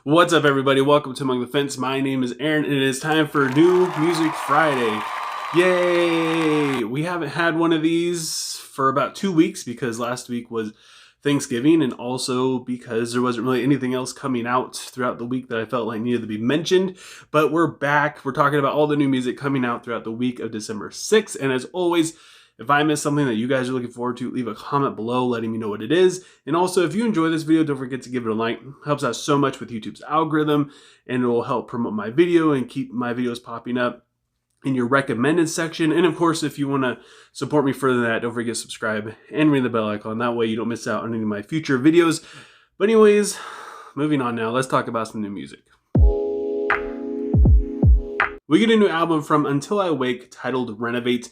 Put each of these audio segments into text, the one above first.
What's up, everybody? Welcome to Among the Fence. My name is Aaron, and it is time for New Music Friday. Yay! We haven't had one of these for about 2 weeks because last week was Thanksgiving, and also because there wasn't really anything else coming out throughout the week that I felt like needed to be mentioned. But we're back. We're talking about all the new music coming out throughout the week of December 6th, and as always, if I missed something that you guys are looking forward to, leave a comment below letting me know what it is. And also, if you enjoy this video, don't forget to give it a like. It helps out so much with YouTube's algorithm, and it will help promote my video and keep my videos popping up in your recommended section. And of course, if you want to support me further than that, don't forget to subscribe and ring the bell icon. That way you don't miss out on any of my future videos. But anyways, moving on now, let's talk about some new music. We get a new album from Until I Wake titled Renovate.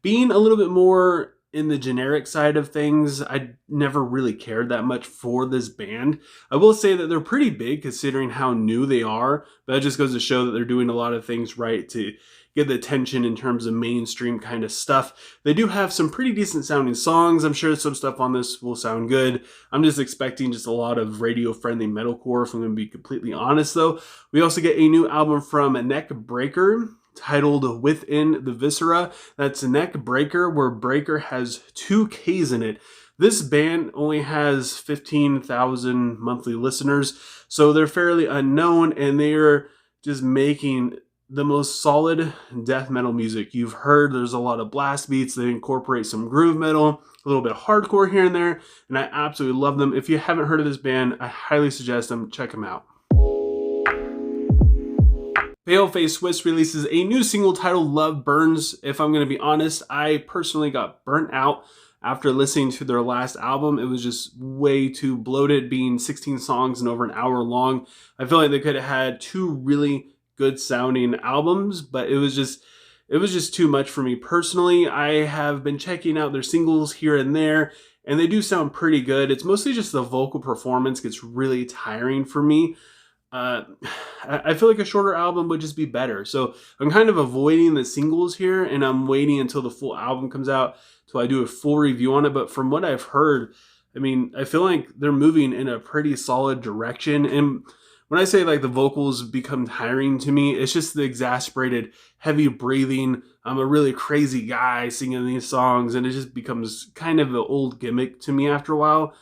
Being a little bit more in the generic side of things, I never really cared that much for this band. I will say that they're pretty big considering how new they are, but that just goes to show that they're doing a lot of things right to get the attention in terms of mainstream kind of stuff. They do have some pretty decent sounding songs. I'm sure some stuff on this will sound good. I'm just expecting just a lot of radio-friendly metalcore, if I'm going to be completely honest though. We also get a new album from Neckbreakker, titled Within the Viscera. That's Neckbreakker, where breaker has 2 K's in it. This band only has 15,000 monthly listeners, so they're fairly unknown, and they're just making the most solid death metal music you've heard. There's a lot of blast beats. They incorporate some groove metal, a little bit of hardcore here and there, and I absolutely love them. If you haven't heard of this band, I highly suggest them. Check them out. Paleface Swiss releases a new single titled Love Burns. If I'm going to be honest, I personally got burnt out after listening to their last album. It was just way too bloated, being 16 songs and over an hour long. I feel like they could have had 2 really good sounding albums, but it was just too much for me personally. I have been checking out their singles here and there, and they do sound pretty good. It's mostly just the vocal performance gets really tiring for me. I feel like a shorter album would just be better. So I'm kind of avoiding the singles here, and I'm waiting until the full album comes out till I do a full review on it. But from what I've heard, I mean, I feel like they're moving in a pretty solid direction. And when I say like the vocals become tiring to me, it's just the exasperated, heavy breathing. I'm a really crazy guy singing these songs, and it just becomes kind of an old gimmick to me after a while.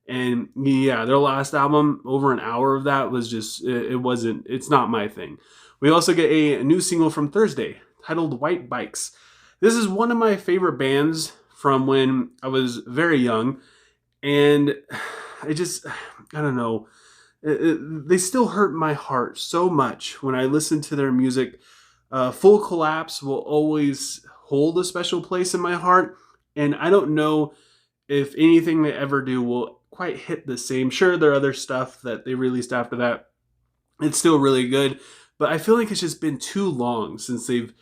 And yeah, their last album, over an hour of that was just, it's not my thing. We also get a new single from Thursday titled White Bikes. This is one of my favorite bands from when I was very young. And I don't know, they still hurt my heart so much when I listen to their music. Full Collapse will always hold a special place in my heart. And I don't know if anything they ever do will quite hit the same. Sure, there are other stuff that they released after that. It's still really good, but I feel like it's just been too long since they've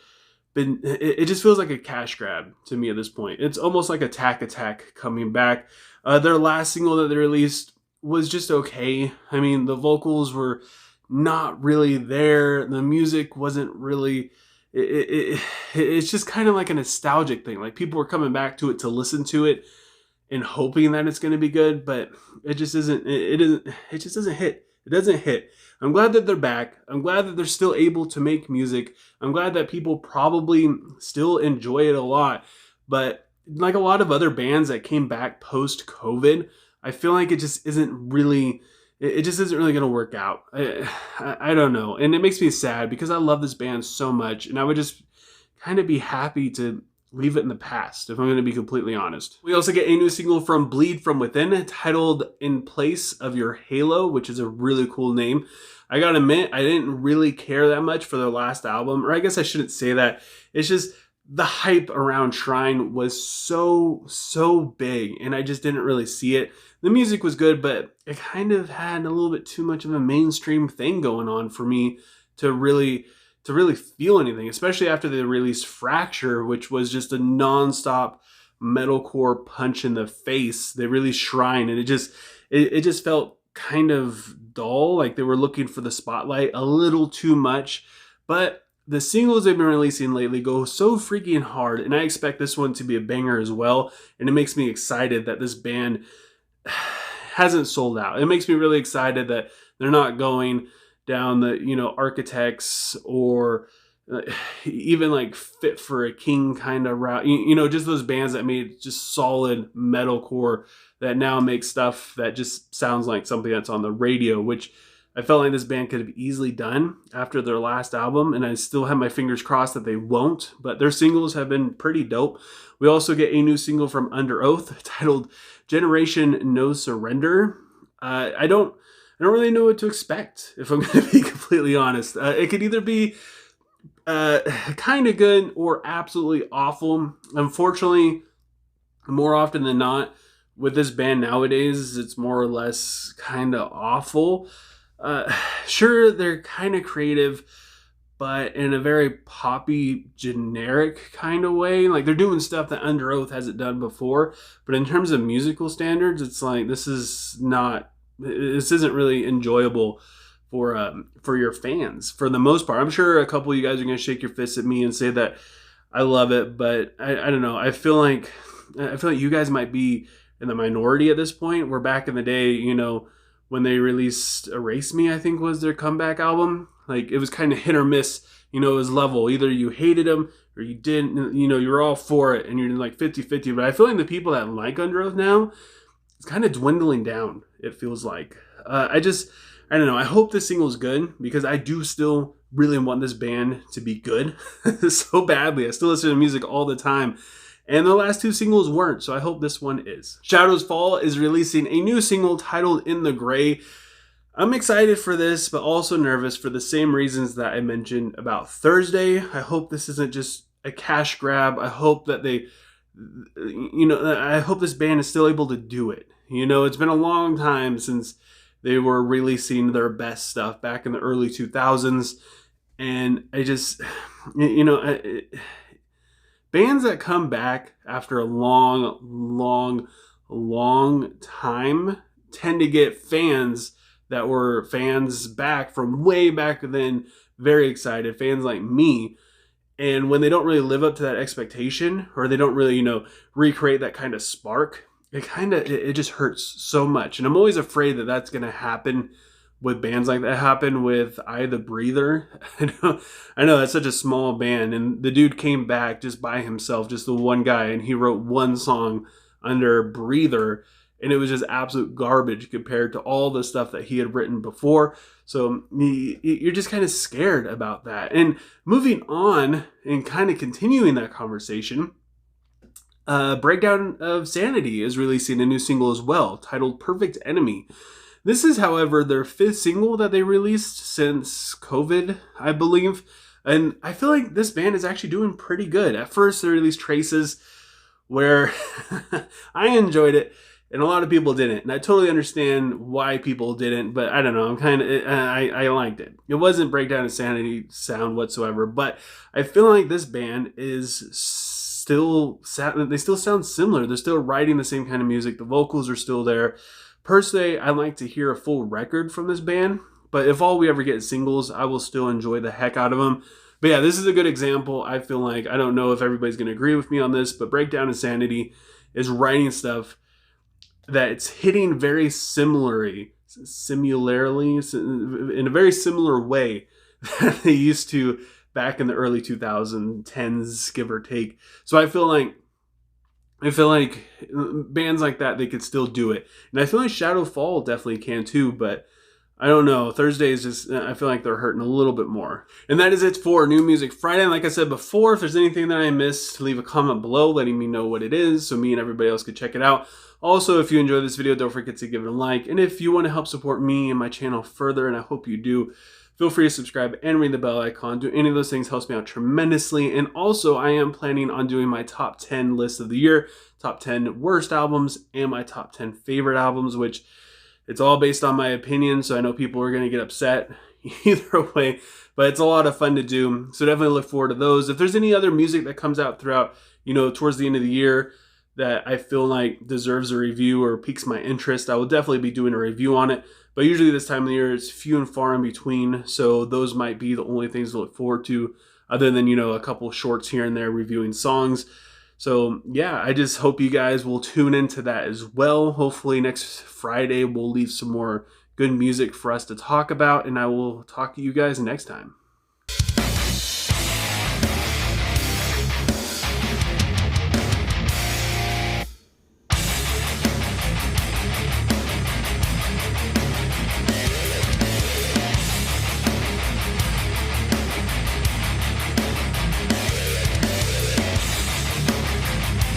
been, it just feels like a cash grab to me at this point. It's almost like Attack coming back. Their last single that they released was just okay. I mean, the vocals were not really there. The music wasn't really, it's just kind of like a nostalgic thing. Like people were coming back to it to listen to it and hoping that it's going to be good, but it just isn't. It just doesn't hit. It doesn't hit. I'm glad that they're back. I'm glad that they're still able to make music. I'm glad that people probably still enjoy it a lot. But like a lot of other bands that came back post-COVID, I feel like it just isn't really. It just isn't really going to work out. I don't know, and it makes me sad because I love this band so much, and I would just kind of be happy to leave it in the past, if I'm going to be completely honest. We also get a new single from Bleed From Within titled In Place of Your Halo, which is a really cool name. I gotta admit, I didn't really care that much for their last album, or I guess I shouldn't say that. It's just the hype around Shrine was so big, and I just didn't really see it. The music was good, but it kind of had a little bit too much of a mainstream thing going on for me to really feel anything, especially after they released Fracture, which was just a non-stop metalcore punch in the face. They released Shrine, and it just felt kind of dull, like they were looking for the spotlight a little too much. But the singles they've been releasing lately go so freaking hard, and I expect this one to be a banger as well, and it makes me excited that this band hasn't sold out. It makes me really excited that They're not going down the, Architects or uh, even like Fit for a King kind of route. Just those bands that made just solid metalcore that now make stuff that just sounds like something that's on the radio, which I felt like this band could have easily done after their last album, and I still have my fingers crossed that they won't, but their singles have been pretty dope. We also get a new single from Underoath titled Generation No Surrender. I don't really know what to expect, if I'm going to be completely honest. It could either be kind of good or absolutely awful. Unfortunately, more often than not, with this band nowadays, it's more or less kind of awful. Sure, they're kind of creative, but in a very poppy, generic kind of way. Like, they're doing stuff that Underoath hasn't done before, but in terms of musical standards, it's like this isn't really enjoyable for your fans for the most part. I'm sure a couple of you guys are going to shake your fists at me and say that I love it, but I don't know. I feel like you guys might be in the minority at this point. Where back in the day, when they released Erase Me, I think was their comeback album. Like, it was kind of hit or miss, it was level. Either you hated them or you didn't, you were all for it and you're like 50-50. But I feel like the people that like Underoath now, it's kind of dwindling down, it feels like. I don't know. I hope this single is good because I do still really want this band to be good so badly. I still listen to music all the time. And the last two singles weren't, so I hope this one is. Shadows Fall is releasing a new single titled In the Gray. I'm excited for this, but also nervous for the same reasons that I mentioned about Thursday. I hope this isn't just a cash grab. I hope that I hope this band is still able to do it. It's been a long time since they were releasing their best stuff back in the early 2000s. And I just, bands that come back after a long time tend to get fans that were fans back from way back then, very excited, fans like me. And when they don't really live up to that expectation, or they don't really, recreate that kind of spark, it just hurts so much. And I'm always afraid that that's going to happen with bands like that. Happened with I the Breather. I know that's such a small band, and the dude came back just by himself, just the one guy, and he wrote one song under Breather, and it was just absolute garbage compared to all the stuff that he had written before. So you're just kind of scared about that. And moving on and kind of continuing that conversation, Breakdown of Sanity is releasing a new single as well, titled Perfect Enemy. This is, however, their 5th single that they released since COVID, I believe. And I feel like this band is actually doing pretty good. At first, they released Traces, where I enjoyed it, and a lot of people didn't. And I totally understand why people didn't, but I don't know. I liked it. It wasn't Breakdown of Sanity sound whatsoever, but I feel like this band is they still sound similar. They're still writing the same kind of music. The vocals are still there. Personally, I like to hear a full record from this band, but if all we ever get is singles, I will still enjoy the heck out of them. But yeah, this is a good example. I feel like, I don't know if everybody's going to agree with me on this, but Breakdown of Sanity is writing stuff that it's hitting very similarly, in a very similar way that they used to back in the early 2010s, give or take. So I feel like bands like that, they could still do it. And I feel like Shadow Fall definitely can too, but I don't know. Thursday is just, I feel like they're hurting a little bit more. And that is it for New Music Friday. And like I said before, if there's anything that I missed, leave a comment below letting me know what it is so me and everybody else could check it out. Also, if you enjoyed this video, don't forget to give it a like. And if you want to help support me and my channel further, and I hope you do, feel free to subscribe and ring the bell icon. Do any of those things helps me out tremendously. And also, I am planning on doing my top 10 list of the year, top 10 worst albums, and my top 10 favorite albums, which it's all based on my opinion. So I know people are going to get upset either way, but it's a lot of fun to do. So definitely look forward to those. If there's any other music that comes out throughout, towards the end of the year that I feel like deserves a review or piques my interest, I will definitely be doing a review on it. But usually this time of the year, it's few and far in between. So those might be the only things to look forward to, other than, a couple shorts here and there reviewing songs. So yeah, I just hope you guys will tune into that as well. Hopefully next Friday, we'll leave some more good music for us to talk about, and I will talk to you guys next time.